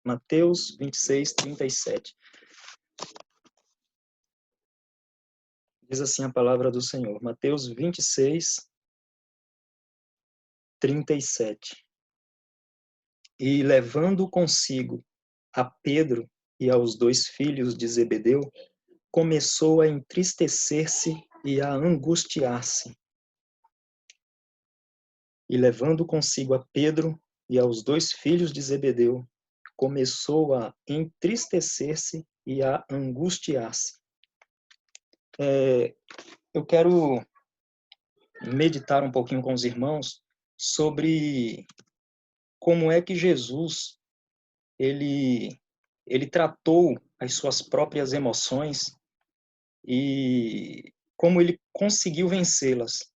Mateus 26, 37. Diz assim a palavra do Senhor. Mateus 26, 37. E levando consigo a Pedro e aos 2 filhos de Zebedeu, começou a entristecer-se e a angustiar-se. E levando consigo a Pedro e aos 2 filhos de Zebedeu, começou a entristecer-se e a angustiar-se. Eu quero meditar um pouquinho com os irmãos sobre como é que Jesus ele tratou as suas próprias emoções e como ele conseguiu vencê-las.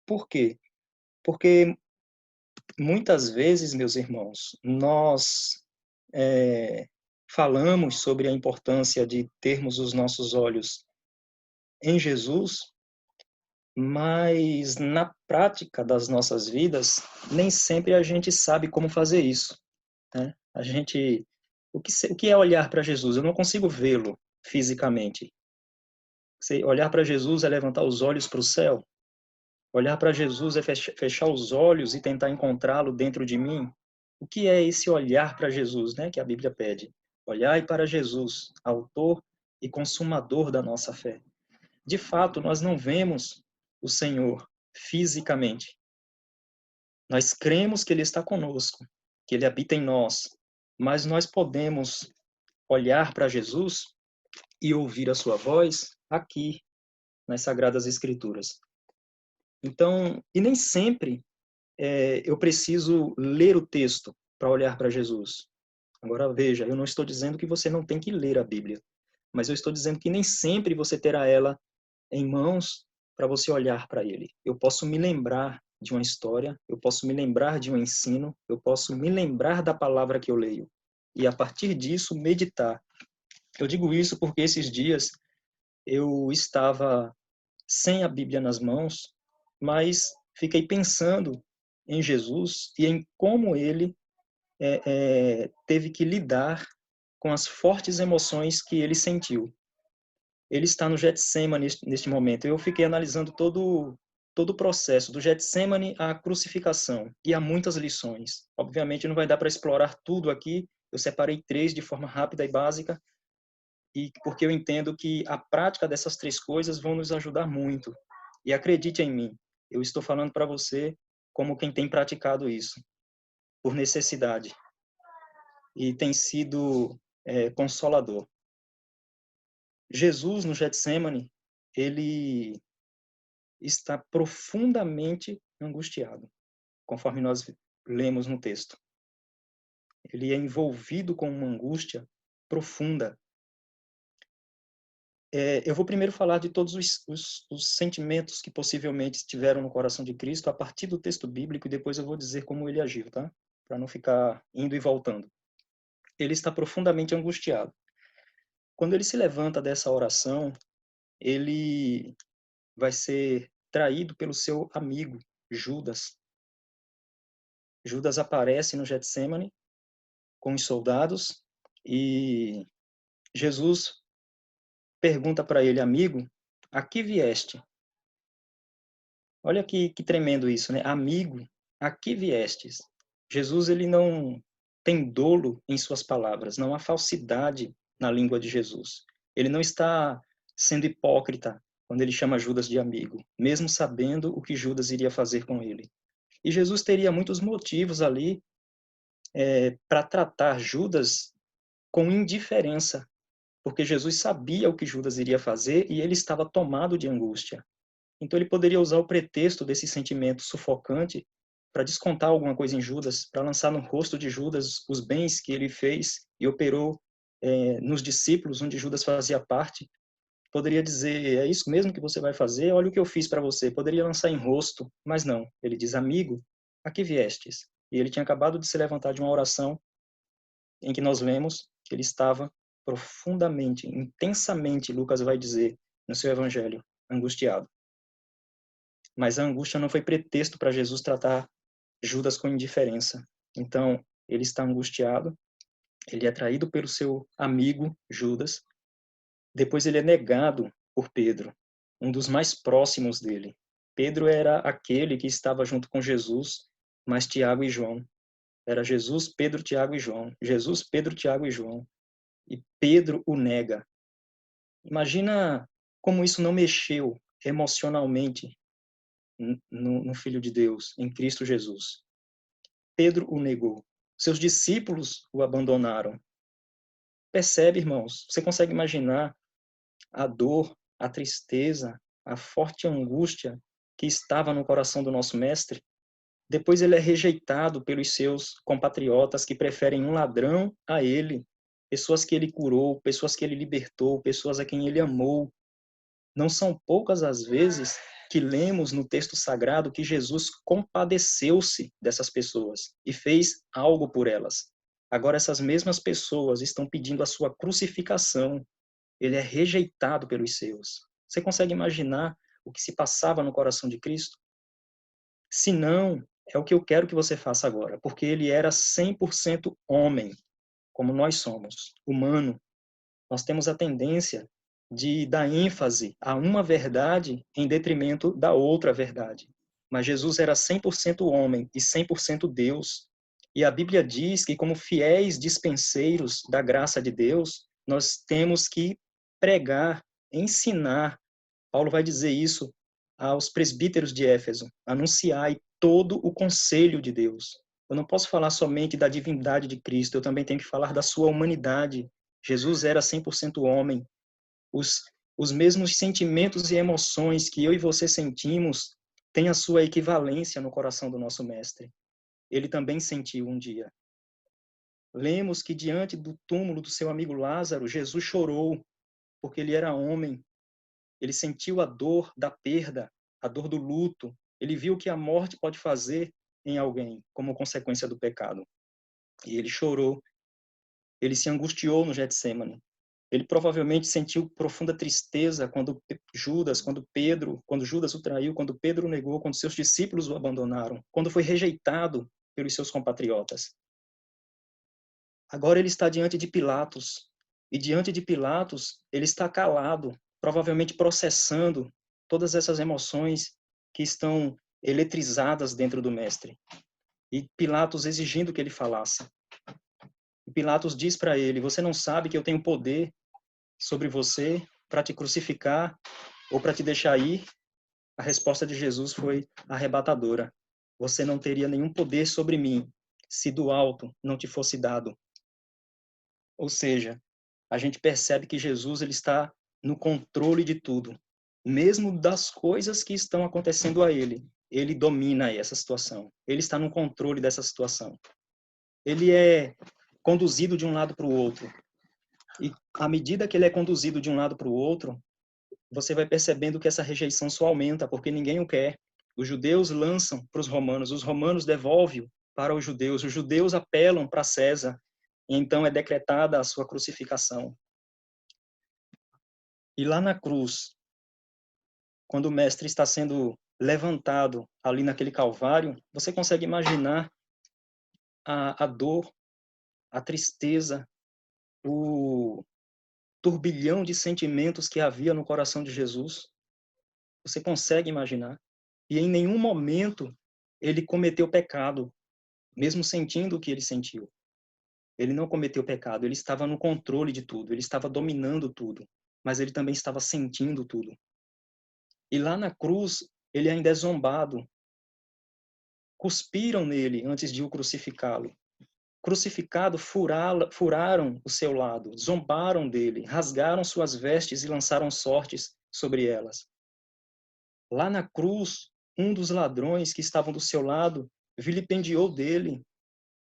Por quê? Porque muitas vezes, meus irmãos, nós falamos sobre a importância de termos os nossos olhos em Jesus, mas na prática das nossas vidas, nem sempre a gente sabe como fazer isso, né? O que é olhar para Jesus? Eu não consigo vê-lo fisicamente. Olhar para Jesus é levantar os olhos para o céu. Olhar para Jesus é fechar os olhos e tentar encontrá-lo dentro de mim. O que é esse olhar para Jesus, né, que a Bíblia pede? Olhai para Jesus, autor e consumador da nossa fé. De fato, nós não vemos o Senhor fisicamente. Nós cremos que Ele está conosco, que Ele habita em nós, mas nós podemos olhar para Jesus e ouvir a sua voz aqui, nas Sagradas Escrituras. Então, e nem sempre eu preciso ler o texto para olhar para Jesus. Agora veja, eu não estou dizendo que você não tem que ler a Bíblia, mas eu estou dizendo que nem sempre você terá ela em mãos para você olhar para ele. Eu posso me lembrar de uma história, eu posso me lembrar de um ensino, eu posso me lembrar da palavra que eu leio e a partir disso meditar. Eu digo isso porque esses dias eu estava sem a Bíblia nas mãos, mas fiquei pensando em Jesus e em como ele teve que lidar com as fortes emoções que ele sentiu. Ele está no Getsemane neste momento. Eu fiquei analisando todo o processo, do Getsemane à crucificação, e há muitas lições. Obviamente não vai dar para explorar tudo aqui, eu separei 3 de forma rápida e básica, e porque eu entendo que a prática dessas 3 coisas vão nos ajudar muito. E acredite em mim, eu estou falando para você como quem tem praticado isso, por necessidade. E tem sido consolador. Jesus, no Getsemane, ele está profundamente angustiado, conforme nós lemos no texto. Ele é envolvido com uma angústia profunda. Eu vou primeiro falar de todos os sentimentos que possivelmente estiveram no coração de Cristo a partir do texto bíblico e depois eu vou dizer como ele agiu, tá? Para não ficar indo e voltando. Ele está profundamente angustiado. Quando ele se levanta dessa oração, ele vai ser traído pelo seu amigo, Judas. Judas aparece no Getsemane com os soldados e Jesus pergunta para ele, amigo, a que vieste? Olha que tremendo isso, né? Amigo, a que viestes? Jesus, ele não tem dolo em suas palavras, não há falsidade na língua de Jesus. Ele não está sendo hipócrita quando ele chama Judas de amigo, mesmo sabendo o que Judas iria fazer com ele. E Jesus teria muitos motivos ali para tratar Judas com indiferença, porque Jesus sabia o que Judas iria fazer e ele estava tomado de angústia. Então ele poderia usar o pretexto desse sentimento sufocante para descontar alguma coisa em Judas, para lançar no rosto de Judas os bens que ele fez e operou nos discípulos, onde Judas fazia parte. Poderia dizer, é isso mesmo que você vai fazer? Olha o que eu fiz para você. Poderia lançar em rosto, mas não. Ele diz, amigo, a que viestes? E ele tinha acabado de se levantar de uma oração em que nós lemos que ele estava profundamente, intensamente, Lucas vai dizer no seu evangelho, angustiado. Mas a angústia não foi pretexto para Jesus tratar Judas com indiferença. Então, ele está angustiado Ele é traído pelo seu amigo Judas, depois ele é negado por Pedro, um dos mais próximos dele. Pedro era aquele que estava junto com Jesus, mas Tiago e João. Era Jesus, Pedro, Tiago e João. Jesus, Pedro, Tiago e João. E Pedro o nega. Imagina como isso não mexeu emocionalmente no Filho de Deus, em Cristo Jesus. Pedro o negou. Seus discípulos o abandonaram. Percebe, irmãos? Você consegue imaginar a dor, a tristeza, a forte angústia que estava no coração do nosso mestre? Depois ele é rejeitado pelos seus compatriotas que preferem um ladrão a ele, pessoas que ele curou, pessoas que ele libertou, pessoas a quem ele amou. Não são poucas as vezes que lemos no texto sagrado que Jesus compadeceu-se dessas pessoas e fez algo por elas. Agora essas mesmas pessoas estão pedindo a sua crucificação. Ele é rejeitado pelos seus. Você consegue imaginar o que se passava no coração de Cristo? Se não, é o que eu quero que você faça agora, porque ele era 100% homem, como nós somos, humano. Nós temos a tendência de dar ênfase a uma verdade em detrimento da outra verdade. Mas Jesus era 100% homem e 100% Deus. E a Bíblia diz que, como fiéis dispenseiros da graça de Deus, nós temos que pregar, ensinar. Paulo vai dizer isso aos presbíteros de Éfeso: anunciai todo o conselho de Deus. Eu não posso falar somente da divindade de Cristo, eu também tenho que falar da sua humanidade. Jesus era 100% homem. Os mesmos sentimentos e emoções que eu e você sentimos têm a sua equivalência no coração do nosso mestre. Ele também sentiu um dia. Lemos que diante do túmulo do seu amigo Lázaro, Jesus chorou, porque ele era homem. Ele sentiu a dor da perda, a dor do luto. Ele viu o que a morte pode fazer em alguém, como consequência do pecado. E ele chorou. Ele se angustiou no Getsêmani. Ele provavelmente sentiu profunda tristeza quando quando Judas o traiu, quando Pedro o negou, quando seus discípulos o abandonaram, quando foi rejeitado pelos seus compatriotas. Agora ele está diante de Pilatos, e diante de Pilatos ele está calado, provavelmente processando todas essas emoções que estão eletrizadas dentro do mestre. E Pilatos exigindo que ele falasse. E Pilatos diz para ele: você não sabe que eu tenho poder sobre você para te crucificar ou para te deixar ir? A resposta de Jesus foi arrebatadora: você não teria nenhum poder sobre mim se do alto não te fosse dado. Ou seja, a gente percebe que Jesus ele está no controle de tudo, mesmo das coisas que estão acontecendo a ele. Ele domina essa situação. Ele está no controle dessa situação. Ele é conduzido de um lado para o outro. E à medida que ele é conduzido de um lado para o outro, você vai percebendo que essa rejeição só aumenta, porque ninguém o quer. Os judeus lançam para os romanos devolvem para os judeus apelam para César, e então é decretada a sua crucificação. E lá na cruz, quando o mestre está sendo levantado ali naquele calvário, você consegue imaginar a dor, a tristeza, o turbilhão de sentimentos que havia no coração de Jesus? Você consegue imaginar? E em nenhum momento ele cometeu pecado, mesmo sentindo o que ele sentiu. Ele não cometeu pecado, ele estava no controle de tudo, ele estava dominando tudo, mas ele também estava sentindo tudo. E lá na cruz, ele ainda é zombado. Cuspiram nele antes de o crucificá-lo. Crucificado, furaram o seu lado, zombaram dele, rasgaram suas vestes e lançaram sortes sobre elas. Lá na cruz, um dos ladrões que estavam do seu lado vilipendiou dele,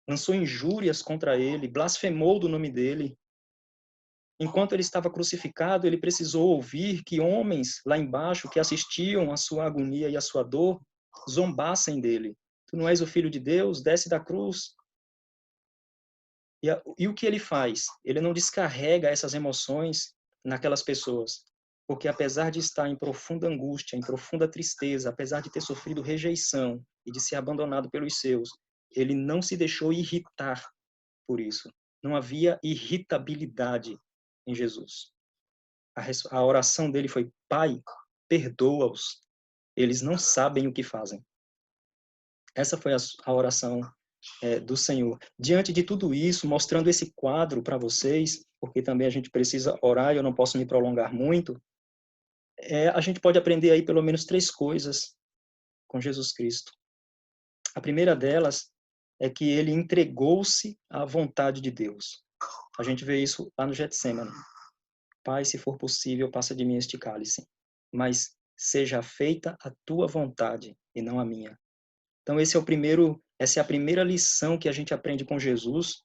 lançou injúrias contra ele, blasfemou do nome dele. Enquanto ele estava crucificado, ele precisou ouvir que homens lá embaixo que assistiam à sua agonia e à sua dor zombassem dele. Tu não és o Filho de Deus? Desce da cruz. E o que ele faz? Ele não descarrega essas emoções naquelas pessoas. Porque apesar de estar em profunda angústia, em profunda tristeza, apesar de ter sofrido rejeição e de ser abandonado pelos seus, ele não se deixou irritar por isso. Não havia irritabilidade em Jesus. A oração dele foi: Pai, perdoa-os. Eles não sabem o que fazem. Essa foi a oração do Senhor. Diante de tudo isso, mostrando esse quadro para vocês, porque também a gente precisa orar e eu não posso me prolongar muito, a gente pode aprender aí pelo menos 3 coisas com Jesus Cristo. A primeira delas é que ele entregou-se à vontade de Deus. A gente vê isso lá no Getsemane. Pai, se for possível, passa de mim este cálice, mas seja feita a tua vontade e não a minha. Então essa é a primeira lição que a gente aprende com Jesus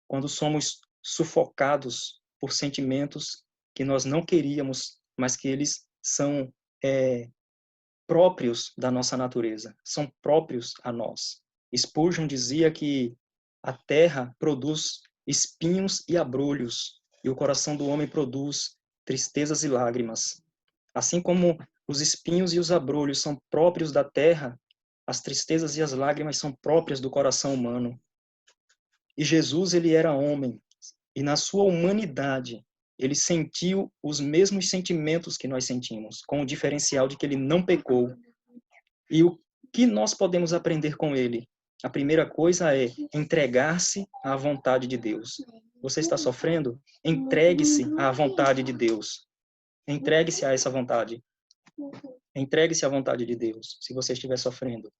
quando somos sufocados por sentimentos que nós não queríamos, mas que eles são próprios da nossa natureza, são próprios a nós. Spurgeon dizia que a terra produz espinhos e abrolhos, e o coração do homem produz tristezas e lágrimas. Assim como os espinhos e os abrolhos são próprios da terra, as tristezas e as lágrimas são próprias do coração humano. E Jesus, ele era homem, e na sua humanidade, ele sentiu os mesmos sentimentos que nós sentimos, com o diferencial de que ele não pecou. E o que nós podemos aprender com ele? A primeira coisa é entregar-se à vontade de Deus. Você está sofrendo? Entregue-se à vontade de Deus. Entregue-se a essa vontade. Entregue-se à vontade de Deus, se você estiver sofrendo.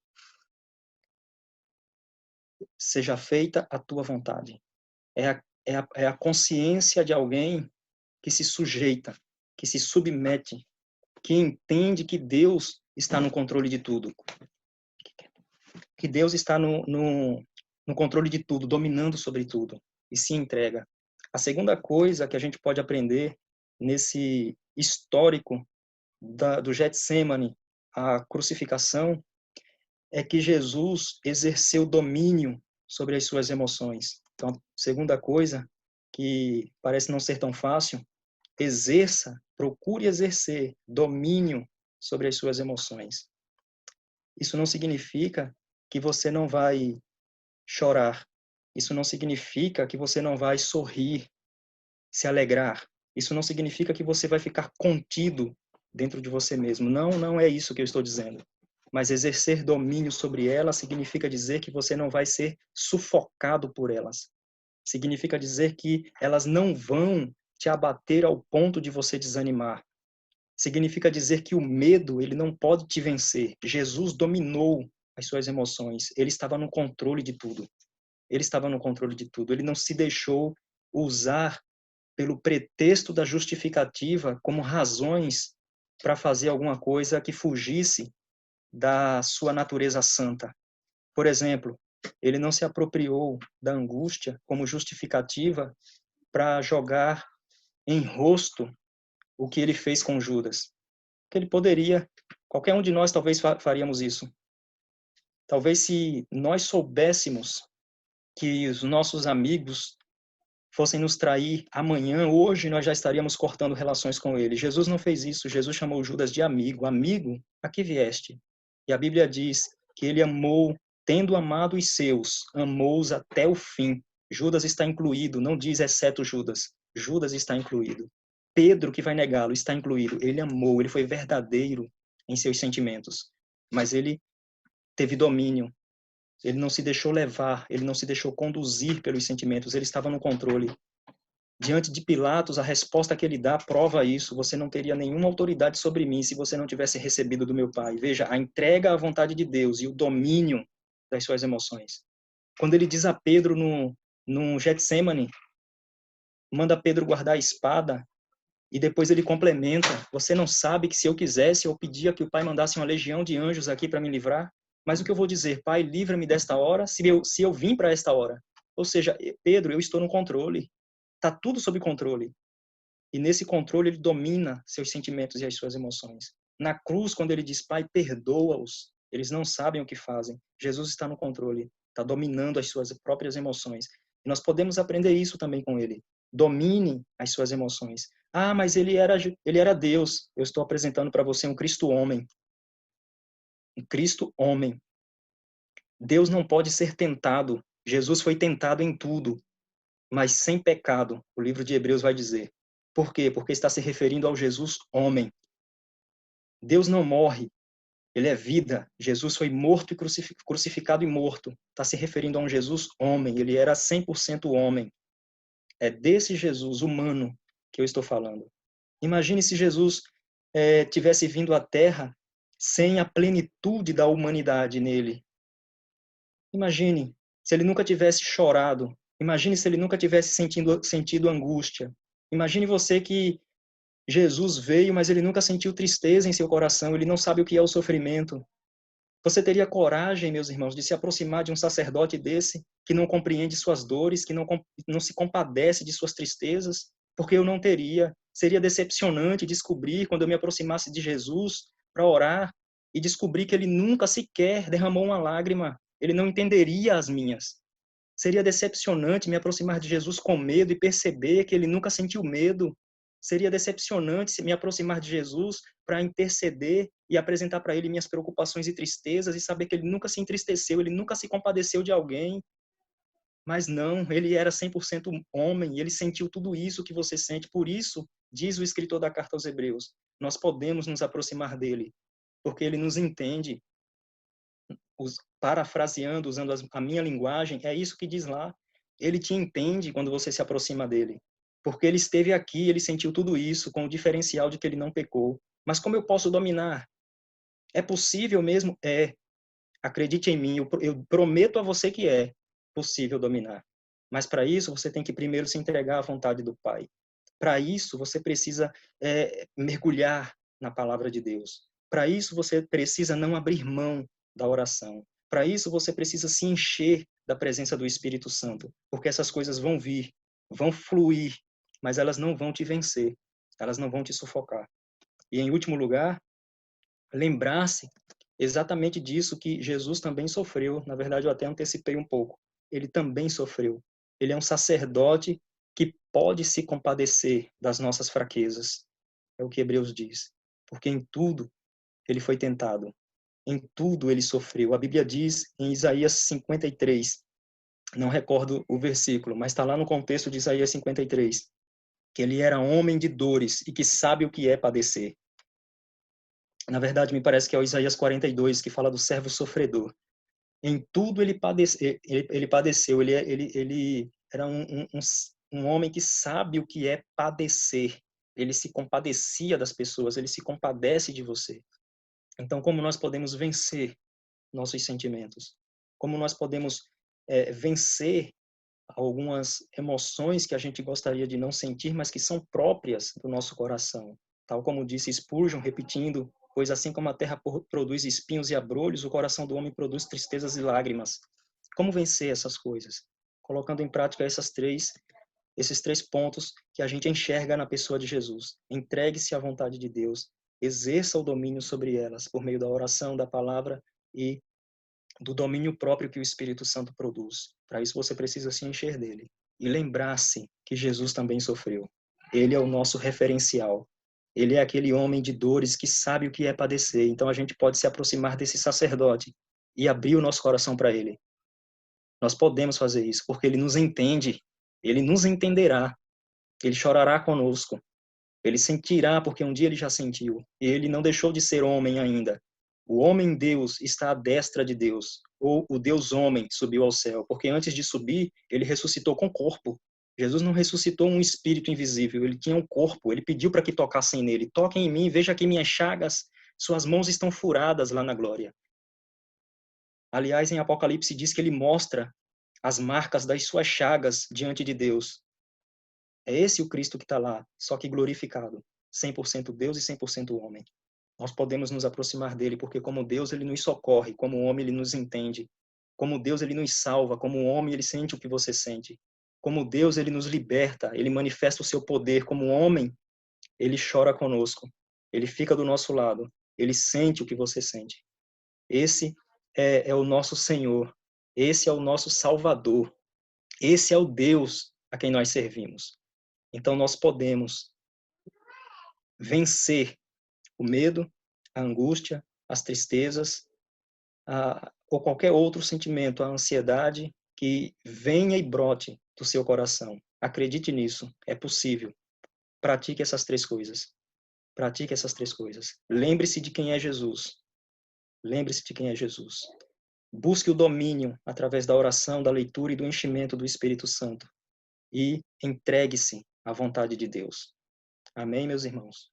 Seja feita a tua vontade. É a consciência de alguém que se sujeita, que se submete, que entende que Deus está no controle de tudo. Que Deus está no controle de tudo, dominando sobre tudo, e se entrega. A segunda coisa que a gente pode aprender nesse histórico do Getsemane, a crucificação, é que Jesus exerceu domínio sobre as suas emoções. Então, a segunda coisa, que parece não ser tão fácil, procure exercer domínio sobre as suas emoções. Isso não significa que você não vai chorar. Isso não significa que você não vai sorrir, se alegrar. Isso não significa que você vai ficar contido dentro de você mesmo. Não é isso que eu estou dizendo. Mas exercer domínio sobre elas significa dizer que você não vai ser sufocado por elas. Significa dizer que elas não vão te abater ao ponto de você desanimar. Significa dizer que o medo, ele não pode te vencer. Jesus dominou as suas emoções. Ele estava no controle de tudo. Ele estava no controle de tudo. Ele não se deixou usar pelo pretexto da justificativa como razões para fazer alguma coisa que fugisse da sua natureza santa. Por exemplo, ele não se apropriou da angústia como justificativa para jogar em rosto o que ele fez com Judas. Que ele poderia, qualquer um de nós talvez faríamos isso. Talvez se nós soubéssemos que os nossos amigos fossem nos trair amanhã, hoje nós já estaríamos cortando relações com ele. Jesus não fez isso. Jesus chamou Judas de amigo. Amigo, a que vieste? E a Bíblia diz que ele amou, tendo amado os seus, amou-os até o fim. Judas está incluído, não diz exceto Judas. Judas está incluído. Pedro, que vai negá-lo, está incluído. Ele amou, ele foi verdadeiro em seus sentimentos. Mas ele teve domínio. Ele não se deixou levar, ele não se deixou conduzir pelos sentimentos, ele estava no controle. Diante de Pilatos, a resposta que ele dá prova isso. Você não teria nenhuma autoridade sobre mim se você não tivesse recebido do meu Pai. Veja, a entrega à vontade de Deus e o domínio das suas emoções. Quando ele diz a Pedro no Getsemane, manda Pedro guardar a espada, e depois ele complementa: você não sabe que se eu quisesse, eu pedia que o Pai mandasse uma legião de anjos aqui para me livrar? Mas o que eu vou dizer? Pai, livra-me desta hora, se eu vim para esta hora. Ou seja, Pedro, eu estou no controle. Está tudo sob controle. E nesse controle ele domina seus sentimentos e as suas emoções. Na cruz, quando ele diz: Pai, perdoa-os, eles não sabem o que fazem. Jesus está no controle, está dominando as suas próprias emoções. E nós podemos aprender isso também com ele. Domine as suas emoções. Ah, mas ele era Deus. Eu estou apresentando para você um Cristo homem. Um Cristo homem. Deus não pode ser tentado. Jesus foi tentado em tudo, mas sem pecado, o livro de Hebreus vai dizer. Por quê? Porque está se referindo ao Jesus homem. Deus não morre, ele é vida. Jesus foi morto e crucificado e morto. Está se referindo a um Jesus homem, ele era 100% homem. É desse Jesus humano que eu estou falando. Imagine se Jesus tivesse vindo à Terra sem a plenitude da humanidade nele. Imagine se ele nunca tivesse chorado. Imagine se ele nunca tivesse sentido angústia. Imagine você que Jesus veio, mas ele nunca sentiu tristeza em seu coração. Ele não sabe o que é o sofrimento. Você teria coragem, meus irmãos, de se aproximar de um sacerdote desse, que não compreende suas dores, que não se compadece de suas tristezas? Porque eu não teria. Seria decepcionante descobrir, quando eu me aproximasse de Jesus para orar, e descobrir que ele nunca sequer derramou uma lágrima. Ele não entenderia as minhas. Seria decepcionante me aproximar de Jesus com medo e perceber que ele nunca sentiu medo. Seria decepcionante me aproximar de Jesus para interceder e apresentar para ele minhas preocupações e tristezas e saber que ele nunca se entristeceu, ele nunca se compadeceu de alguém. Mas não, ele era 100% homem e ele sentiu tudo isso que você sente. Por isso, diz o escritor da carta aos Hebreus, nós podemos nos aproximar dele, porque ele nos entende. Parafraseando, usando a minha linguagem, é isso que diz lá. Ele te entende quando você se aproxima dele. Porque ele esteve aqui, ele sentiu tudo isso, com o diferencial de que ele não pecou. Mas como eu posso dominar? É possível mesmo? É. Acredite em mim, eu prometo a você que é possível dominar. Mas para isso, você tem que primeiro se entregar à vontade do Pai. Para isso, você precisa mergulhar na palavra de Deus. Para isso, você precisa não abrir mão da oração. Para isso, você precisa se encher da presença do Espírito Santo, porque essas coisas vão vir, vão fluir, mas elas não vão te vencer, elas não vão te sufocar. E, em último lugar, lembrar-se exatamente disso que Jesus também sofreu. Na verdade, eu até antecipei um pouco. Ele também sofreu. Ele é um sacerdote que pode se compadecer das nossas fraquezas. É o que Hebreus diz. Porque em tudo ele foi tentado. Em tudo ele sofreu. A Bíblia diz em Isaías 53, não recordo o versículo, mas está lá no contexto de Isaías 53, que ele era homem de dores e que sabe o que é padecer. Na verdade, me parece que é o Isaías 42, que fala do servo sofredor. Em tudo ele padeceu. Ele era um homem que sabe o que é padecer. Ele se compadecia das pessoas, ele se compadece de você. Então, como nós podemos vencer nossos sentimentos? Como nós podemos vencer algumas emoções que a gente gostaria de não sentir, mas que são próprias do nosso coração? Tal como disse Spurgeon, repetindo, pois assim como a terra produz espinhos e abrolhos, o coração do homem produz tristezas e lágrimas. Como vencer essas coisas? Colocando em prática esses três pontos que a gente enxerga na pessoa de Jesus. Entregue-se à vontade de Deus, exerça o domínio sobre elas por meio da oração, da palavra e do domínio próprio que o Espírito Santo produz. Para isso você precisa se encher dele e lembrar-se que Jesus também sofreu. Ele é o nosso referencial. Ele é aquele homem de dores que sabe o que é padecer. Então a gente pode se aproximar desse sacerdote e abrir o nosso coração para ele. Nós podemos fazer isso porque ele nos entende, ele nos entenderá, ele chorará conosco, ele sentirá porque um dia ele já sentiu. E ele não deixou de ser homem ainda. O homem Deus está à destra de Deus, ou o Deus homem subiu ao céu, porque antes de subir, ele ressuscitou com corpo. Jesus não ressuscitou um espírito invisível, ele tinha um corpo, ele pediu para que tocassem nele. Toquem em mim, veja aqui minhas chagas, suas mãos estão furadas lá na glória. Aliás, em Apocalipse diz que ele mostra as marcas das suas chagas diante de Deus. É esse o Cristo que está lá, só que glorificado, 100% Deus e 100% homem. Nós podemos nos aproximar dele, porque como Deus ele nos socorre, como homem ele nos entende, como Deus ele nos salva, como homem ele sente o que você sente, como Deus ele nos liberta, ele manifesta o seu poder, como homem ele chora conosco, ele fica do nosso lado, ele sente o que você sente. Esse é o nosso Senhor, esse é o nosso Salvador, esse é o Deus a quem nós servimos. Então nós podemos vencer o medo, a angústia, as tristezas, ou qualquer outro sentimento, a ansiedade que venha e brote do seu coração. Acredite nisso, é possível. Pratique essas 3 coisas. Pratique essas 3 coisas. Lembre-se de quem é Jesus. Lembre-se de quem é Jesus. Busque o domínio através da oração, da leitura e do enchimento do Espírito Santo. E entregue-se à vontade de Deus. Amém, meus irmãos?